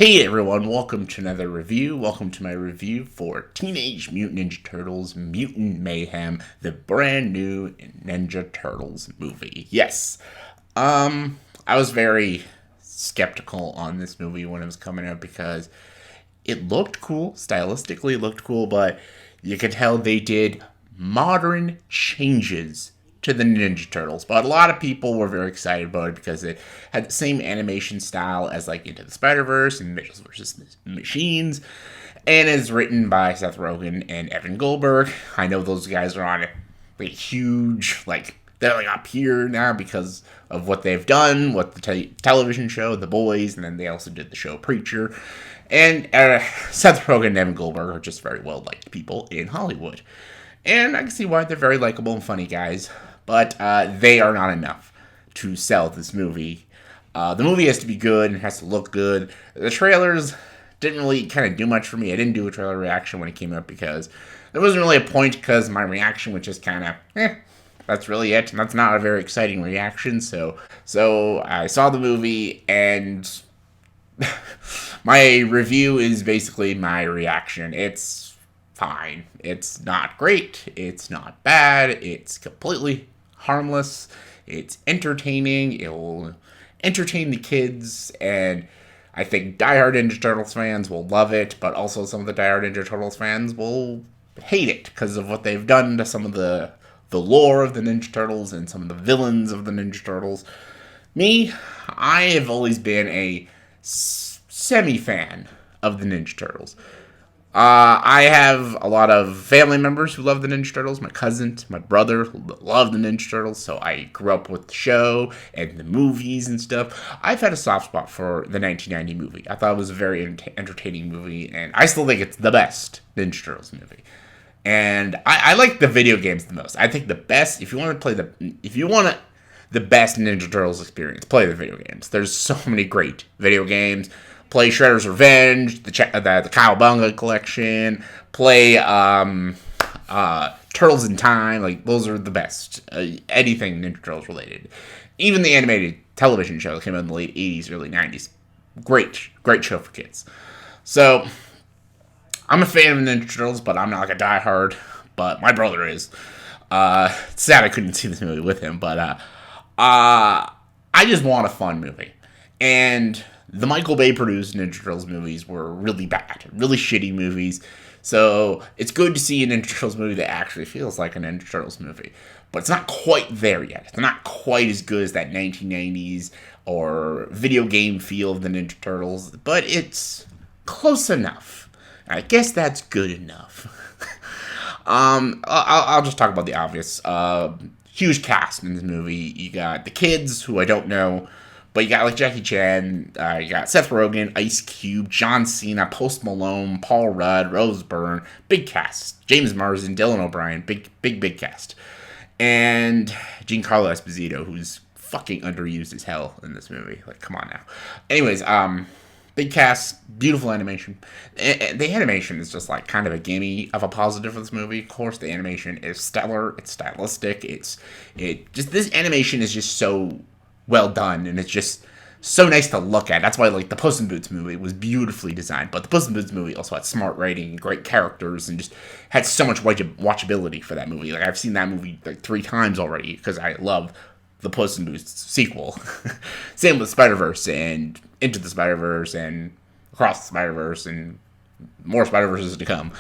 Hey everyone, welcome to another review. Welcome to my review for Teenage Mutant Ninja Turtles Mutant Mayhem, the brand new Ninja Turtles movie. Yes. I was very skeptical on this movie when it was coming out because it looked cool, stylistically it looked cool, but you could tell they did modern changes to the Ninja Turtles. But a lot of people were very excited about it because it had the same animation style as like Into the Spider-Verse and Mitchell vs. Machines, and is written by Seth Rogen and Evan Goldberg. I know those guys are on a huge, they're like up here now because of what they've done, what the television show, The Boys, and then they also did the show Preacher. And Seth Rogen and Evan Goldberg are just very well-liked people in Hollywood. And I can see why they're very likable and funny guys, but they are not enough to sell this movie. The movie has to be good and has to look good. The trailers didn't really kind of do much for me. I didn't do a trailer reaction when it came out because there wasn't really a point, because my reaction was just kind of, that's really it. And that's not a very exciting reaction. So I saw the movie, and my review is basically my reaction. It's fine. It's not great. It's not bad. It's completely harmless. It's entertaining. It will entertain the kids, and I think diehard Ninja Turtles fans will love it, but also some of the diehard Ninja Turtles fans will hate it because of what they've done to some of the lore of the Ninja Turtles and some of the villains of the Ninja Turtles. Me, I have always been a semi-fan of the Ninja Turtles. I have a lot of family members who love the Ninja Turtles. My cousin, my brother love the Ninja Turtles, so I grew up with the show and the movies and stuff. I've had a soft spot for the 1990 movie. I thought it was a very entertaining movie, and I still think it's the best Ninja Turtles movie. And I like the video games the most. I think the best, if you want the best Ninja Turtles experience, play the video games. There's so many great video games. Play Shredder's Revenge, the Cowabunga collection. Play Turtles in Time. Like, those are the best. Anything Ninja Turtles related. Even the animated television show that came out in the late 80s, early 90s. Great show for kids. So, I'm a fan of Ninja Turtles, but I'm not like a diehard. But my brother is. It's sad I couldn't see this movie with him, but I just want a fun movie. And the Michael Bay produced Ninja Turtles movies were really bad, really shitty movies. So it's good to see a Ninja Turtles movie that actually feels like a Ninja Turtles movie. But it's not quite there yet. It's not quite as good as that 1990s or video game feel of the Ninja Turtles. But it's close enough. I guess that's good enough. I'll just talk about the obvious. Huge cast in this movie. You got the kids, who I don't know. But you got like Jackie Chan, you got Seth Rogen, Ice Cube, John Cena, Post Malone, Paul Rudd, Rose Byrne, big cast. James Marsden, Dylan O'Brien, big cast. And Giancarlo Esposito, who's fucking underused as hell in this movie. Like, come on now. Anyways, big cast, beautiful animation. The animation is just like kind of a gimme of a positive for this movie. Of course, the animation is stellar. It's stylistic. This animation is just so well done, and it's just so nice to look at. That's why, like, the Puss in Boots movie was beautifully designed, but the Puss in Boots movie also had smart writing, great characters, and just had so much watchability for that movie. Like, I've seen that movie like 3 times already because I love the Puss in Boots sequel. Same with Spider-Verse and Into the Spider-Verse and Across the Spider-Verse and more Spider-Verses to come.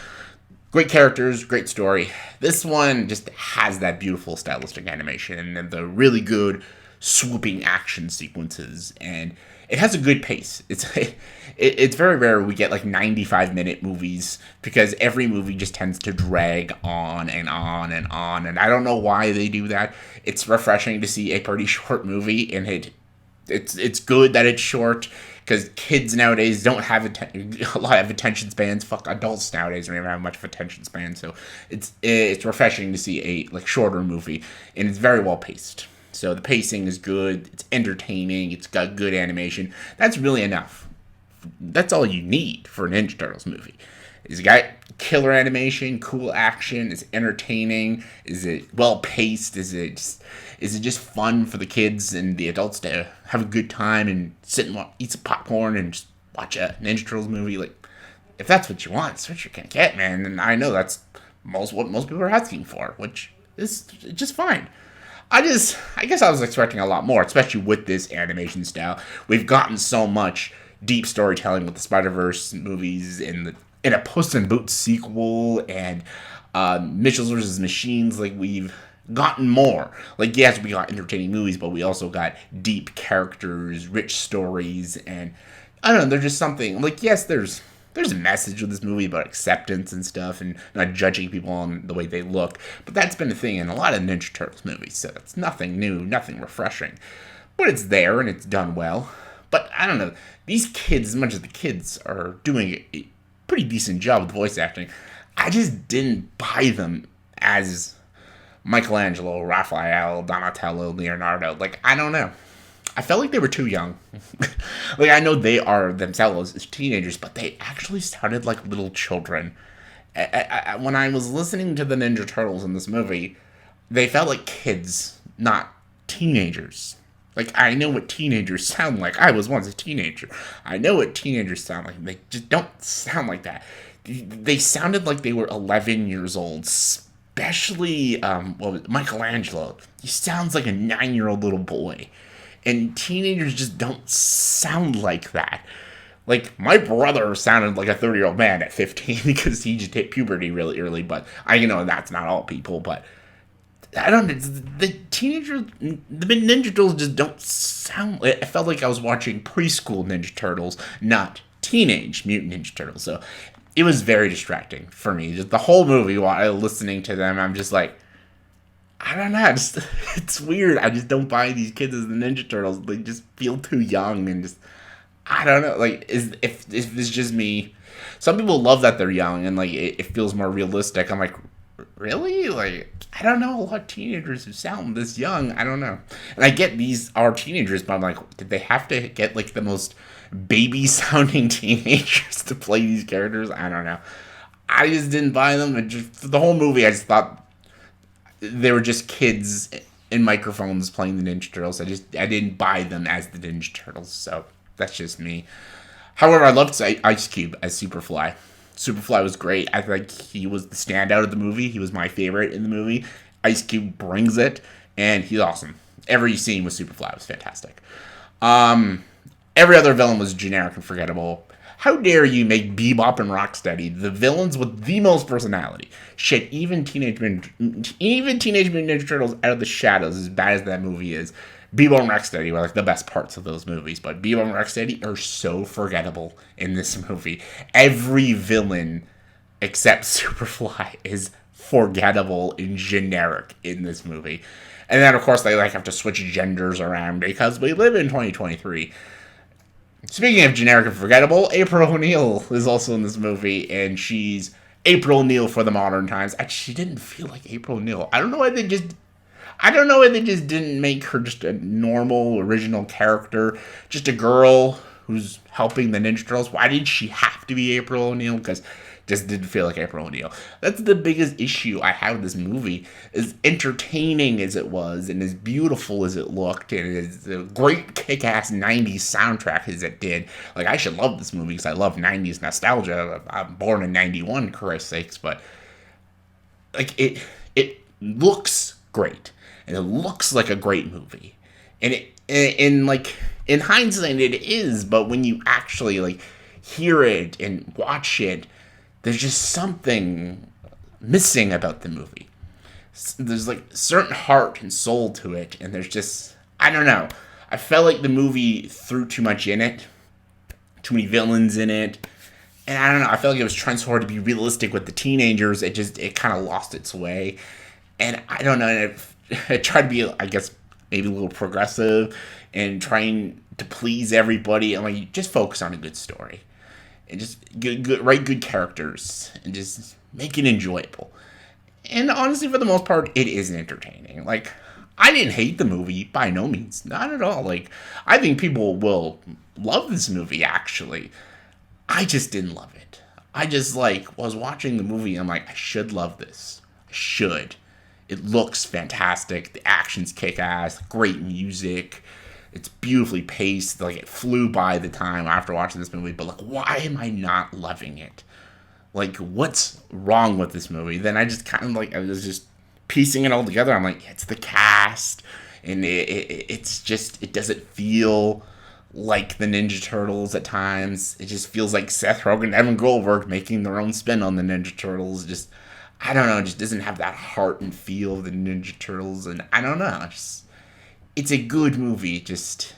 Great characters, great story. This one just has that beautiful stylistic animation and the really good swooping action sequences, and it has a good pace. It's very rare we get like 95-minute movies, because every movie just tends to drag on and on and on, and I don't know why they do that. It's refreshing to see a pretty short movie, and it's good that it's short, because kids nowadays don't have a lot of attention spans. Fuck, adults nowadays don't even have much of attention span, so it's refreshing to see a shorter movie, and it's very well paced. So the pacing is good, it's entertaining, it's got good animation. That's really enough. That's all you need for a Ninja Turtles movie. It's got killer animation, cool action, it's entertaining, is it well paced, is it just fun for the kids and the adults to have a good time and sit and eat some popcorn and just watch a Ninja Turtles movie. Like, if that's what you want, it's what you're gonna get, man. And I know that's what most people are asking for, which is just fine. I guess I was expecting a lot more, especially with this animation style. We've gotten so much deep storytelling with the Spider-Verse movies in a Puss in Boots sequel and Mitchell's vs. Machines. Like, we've gotten more. Like, yes, we got entertaining movies, but we also got deep characters, rich stories, and I don't know, there's just something like, yes, there's a message with this movie about acceptance and stuff and not judging people on the way they look. But that's been a thing in a lot of Ninja Turtles movies, so it's nothing new, nothing refreshing. But it's there and it's done well. But I don't know, these kids, as much as the kids are doing a pretty decent job with voice acting, I just didn't buy them as Michelangelo, Raphael, Donatello, Leonardo. Like, I don't know. I felt like they were too young. Like, I know they are themselves as teenagers, but they actually sounded like little children. When I was listening to the Ninja Turtles in this movie, they felt like kids, not teenagers. Like, I know what teenagers sound like. I was once a teenager. I know what teenagers sound like. They just don't sound like that. They sounded like they were 11 years old. Especially, Michelangelo. He sounds like a 9-year-old little boy. And teenagers just don't sound like that. Like, my brother sounded like a 30-year-old man at 15 because he just hit puberty really early. But I know that's not all people, but I don't know. The teenagers, the Ninja Turtles just don't sound. I felt like I was watching preschool Ninja Turtles, not teenage Mutant Ninja Turtles. So it was very distracting for me. Just the whole movie while listening to them, I'm just like, I don't know. It's weird. I just don't buy these kids as the Ninja Turtles. They just feel too young and just, I don't know. Like, if it's just me. Some people love that they're young and like it feels more realistic. I'm like, really? Like, I don't know a lot of teenagers who sound this young. I don't know. And I get these are teenagers, but I'm like, did they have to get like the most baby sounding teenagers to play these characters? I don't know. I just didn't buy them. And just for the whole movie, I just thought they were just kids in microphones playing the Ninja Turtles. I didn't buy them as the Ninja Turtles, so that's just me. However, I loved Ice Cube as Superfly. Superfly was great. I think he was the standout of the movie. He was my favorite in the movie. Ice Cube brings it, and he's awesome. Every scene with Superfly was fantastic. Every other villain was generic and forgettable. How dare you make Bebop and Rocksteady the villains with the most personality? Shit, even Teenage Mutant Ninja Turtles Out of the Shadows, as bad as that movie is, Bebop and Rocksteady were like the best parts of those movies. But Bebop and Rocksteady are so forgettable in this movie. Every villain except Superfly is forgettable and generic in this movie. And then, of course, they like have to switch genders around because we live in 2023. Speaking of generic and forgettable, April O'Neil is also in this movie, and she's April O'Neil for the modern times. Actually, she didn't feel like April O'Neil. I don't know why they just didn't make her just a normal, original character. Just a girl who's helping the Ninja Turtles. Why did she have to be April O'Neil? Because just didn't feel like April O'Neil. That's the biggest issue I have with this movie. As entertaining as it was, and as beautiful as it looked, and as a great kick-ass 90s soundtrack as it did. Like, I should love this movie because I love 90s nostalgia. I'm born in 91, Christ's sakes, but like it looks great. And it looks like a great movie. And in hindsight it is, but when you actually like hear it and watch it, there's just something missing about the movie. There's like certain heart and soul to it, and there's just, I don't know. I felt like the movie threw too much in it, too many villains in it, and I don't know. I felt like it was trying so hard to be realistic with the teenagers. It kind of lost its way, and I don't know. It tried to be, I guess, maybe a little progressive and trying to please everybody. And like, just focus on a good story. And just write good characters and just make it enjoyable. And honestly, for the most part, it is entertaining. Like, I didn't hate the movie, by no means. Not at all. Like, I think people will love this movie, actually. I just didn't love it. I just, like, was watching the movie and I'm like, I should love this. I should. It looks fantastic. The action's kick-ass. Great music. It's beautifully paced. Like, it flew by the time after watching this movie. But, like, why am I not loving it? Like, what's wrong with this movie? Then I just kind of, like, I was just piecing it all together. I'm like, it's the cast. And it's just, it doesn't feel like the Ninja Turtles at times. It just feels like Seth Rogen and Evan Goldberg making their own spin on the Ninja Turtles. Just, I don't know, it just doesn't have that heart and feel of the Ninja Turtles. And I don't know, it's a good movie, just,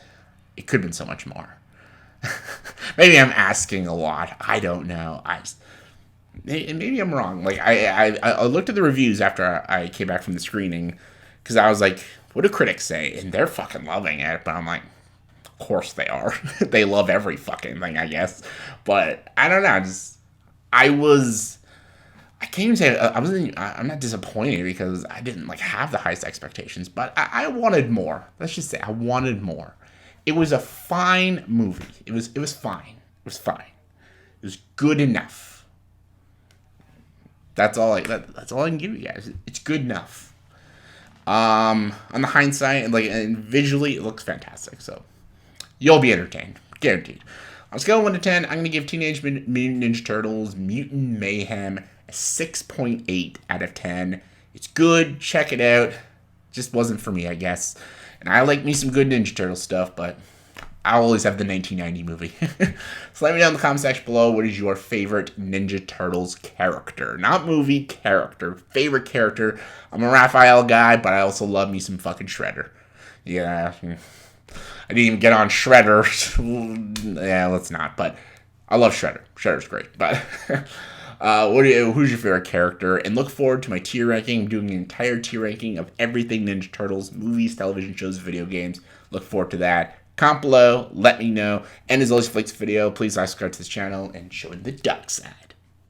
it could have been so much more. Maybe I'm asking a lot. I don't know. Maybe I'm wrong. Like, I looked at the reviews after I came back from the screening, because I was like, what do critics say? And they're fucking loving it. But I'm like, of course they are. They love every fucking thing, I guess. But I don't know. I can't even say I'm not disappointed, because I didn't like have the highest expectations. But I wanted more. Let's just say I wanted more. It was a fine movie. It was fine. It was fine. It was good enough. That's all I can give you guys. It's good enough. On the hindsight, like, and visually, it looks fantastic. So you'll be entertained, guaranteed. On a scale of 1 to 10, I'm gonna give Teenage Mutant Ninja Turtles Mutant Mayhem a 6.8 out of 10. It's good. Check it out. Just wasn't for me, I guess. And I like me some good Ninja Turtle stuff, but I always have the 1990 movie. So let me know in the comment section below, what is your favorite Ninja Turtles character? Not movie, character. Favorite character. I'm a Raphael guy, but I also love me some fucking Shredder. Yeah. I didn't even get on Shredder. Yeah, let's not. But I love Shredder. Shredder's great. But who's your favorite character? And look forward to my tier ranking. I'm doing an entire tier ranking of everything Ninja Turtles, movies, television shows, video games. Look forward to that. Comment below, let me know. And as always, if you like this video, please subscribe to this channel and show the dark side.